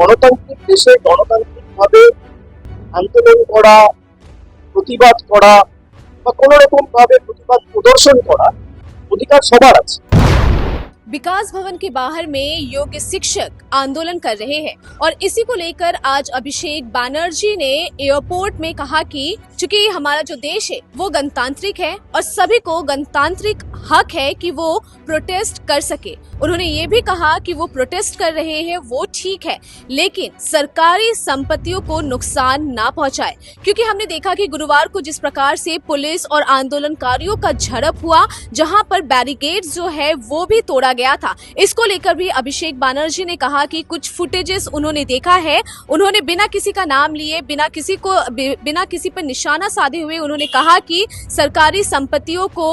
গণতান্ত্রিক দেশে গণতান্ত্রিকভাবে আন্দোলন করা, প্রতিবাদ করা বা কোনো রকম ভাবে প্রতিবাদ প্রদর্শন করা অধিকার সবার আছে। विकास भवन के बाहर में योग्य शिक्षक आंदोलन कर रहे हैं और इसी को लेकर आज अभिषेक बैनर्जी ने एयरपोर्ट में कहा कि चूंकि हमारा जो देश है वो गणतांत्रिक है और सभी को गणतांत्रिक हक है कि वो प्रोटेस्ट कर सके। उन्होंने ये भी कहा कि वो प्रोटेस्ट कर रहे हैं वो ठीक है, लेकिन सरकारी संपत्तियों को नुकसान ना पहुंचाए, क्योंकि हमने देखा कि गुरुवार को जिस प्रकार से पुलिस और आंदोलनकारियों का झड़प हुआ, जहां पर बैरिकेड्स जो है वो भी तोड़ा गया था। इसको लेकर भी अभिषेक बैनर्जी ने कहा कि कुछ फुटेजेस उन्होंने देखा है। उन्होंने बिना किसी का नाम लिए, बिना किसी पर निशाना साधे हुए उन्होंने कहा कि सरकारी संपत्तियों को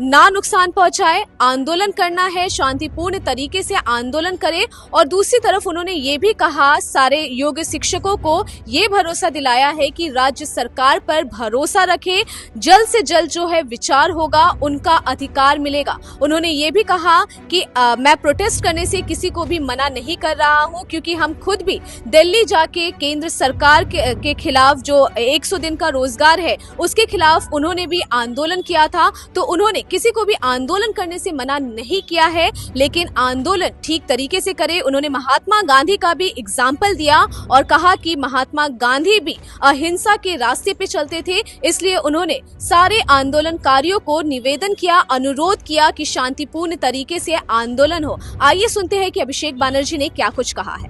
ना नुकसान पहुंचाए, आंदोलन करना है, शांतिपूर्ण तरीके से आंदोलन करें। और दूसरी तरफ उन्होंने ये भी कहा, सारे योग्य शिक्षकों को ये भरोसा दिलाया है कि राज्य सरकार पर भरोसा रखे, जल्द से जल्द जो है विचार होगा, उनका अधिकार मिलेगा। उन्होंने ये भी कहा कि मैं प्रोटेस्ट करने से किसी को भी मना नहीं कर रहा हूं, क्योंकि हम खुद भी दिल्ली जाके केंद्र सरकार के खिलाफ जो 100 दिन का रोजगार है उसके खिलाफ उन्होंने भी आंदोलन किया था। तो उन्होंने किसी को भी आंदोलन करने से मना नहीं किया है, लेकिन आंदोलन ठीक तरीके से करे। उन्होंने महात्मा गांधी का भी एग्जाम्पल दिया और कहा कि महात्मा गांधी भी अहिंसा के रास्ते पे चलते थे, इसलिए उन्होंने सारे आंदोलनकारियों को निवेदन किया, अनुरोध किया कि शांतिपूर्ण तरीके से आंदोलन हो। आइए सुनते हैं कि अभिषेक बैनर्जी ने क्या कुछ कहा है।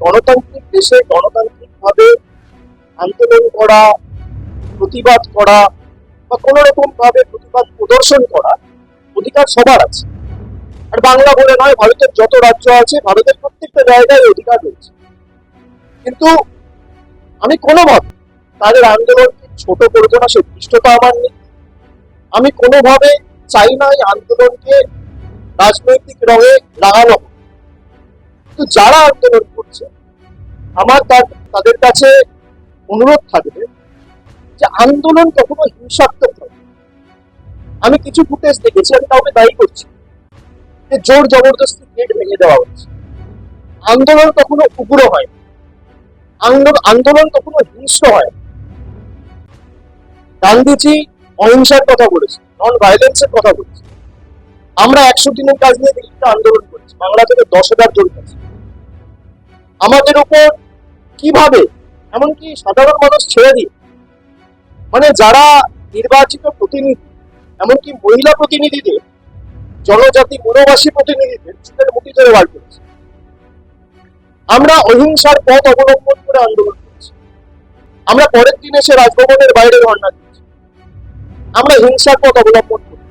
গণতান্ত্রিক দেশে গণতান্ত্রিকভাবে আন্দোলন করা, প্রতিবাদ করা বা কোনো রকম ভাবে প্রতিবাদ প্রদর্শন করা অধিকার সবার আছে। আর বাংলা বলে নয়, ভারতের যত রাজ্য আছে, ভারতের প্রত্যেকটা জায়গায় অধিকার রয়েছে। কিন্তু আমি কোনোভাবে তাদের আন্দোলনকে ছোট করবো না, সে দৃষ্টতা আমার নেই। আমি কোনোভাবে চাই না এই আন্দোলনকে রাজনৈতিক রঙে লাগানো। কিন্তু যারা আন্দোলন করছে, আমার তাদের কাছে অনুরোধ থাকবে যে আন্দোলন কখনো হিংসাত্মক নয়। আমি কিছু ফুটেজ দেখেছি, আমি কাউকে দায়ী করছি, যে জোর জবরদস্তি গেট ভেঙে দেওয়া হচ্ছে। আন্দোলন কখনো উগ্র হয়, আন্দোলন কখনো হিংস্র হয়। গান্ধীজি অহিংসার কথা বলেছে, নন ভায়োলেন্সের কথা বলেছে। আমরা 100 দিনের কাজ নিয়ে দিল্লিতে আন্দোলন করেছি, বাংলা থেকে 10,000 জন আছে। আমাদের উপর কিভাবে, এমনকি সাধারণ মানুষ ছেড়ে দিয়ে, মানে যারা নির্বাচিত প্রতিনিধি, এমনকি মহিলা প্রতিনিধিদের, জনজাতি বনবাসী প্রতিনিধিদের চুলের মুঠি ধরে বার করেছে। আমরা অহিংসার পথ অবলম্বন করে আন্দোলন করেছি। আমরা পরের দিন এসে রাজভবনের বাইরে ধর্ণা দিয়েছি। আমরা হিংসার পথ অবলম্বন করি।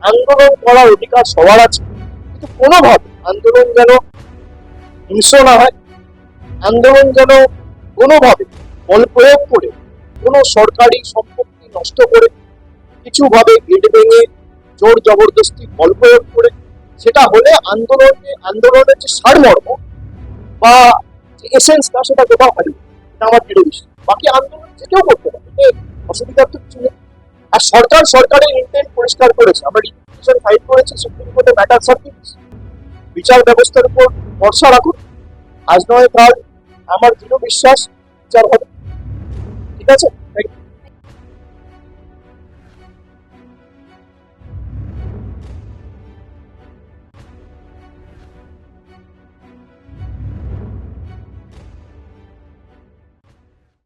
আন্দোলন করার অধিকার সবার আছে, কিন্তু কোনোভাবে আন্দোলন যেন হিংস্র না হয়, আন্দোলন যেন কোনোভাবে বল প্রয়োগ করে, কোনো সরকারি সম্পত্তি নষ্ট করে, কিছুভাবে গেট ভেঙে জোর জবরদস্তি বল প্রয়োগ করে, সেটা হলে আন্দোলনের যে সারমর্ম বা এসেন্সটা সেটা কোথাও হারিয়ে, এটা আমার দৃঢ় বিশ্বাস। বাকি আন্দোলন যে কেউ করতে পারে, অসুবিধার তো কিছু নেই। আর সরকারের ইন্টেন্ট পরিষ্কার করেছে। আমরা রিপিটিশন ফাইল করেছি সুপ্রিম কোর্টে, ম্যাটার সার্ভিস, বিচার ব্যবস্থার উপর ভরসা রাখুন। আজ নয় কাল আমার দৃঢ় বিশ্বাস বিচার হবে। ঠিক আছে।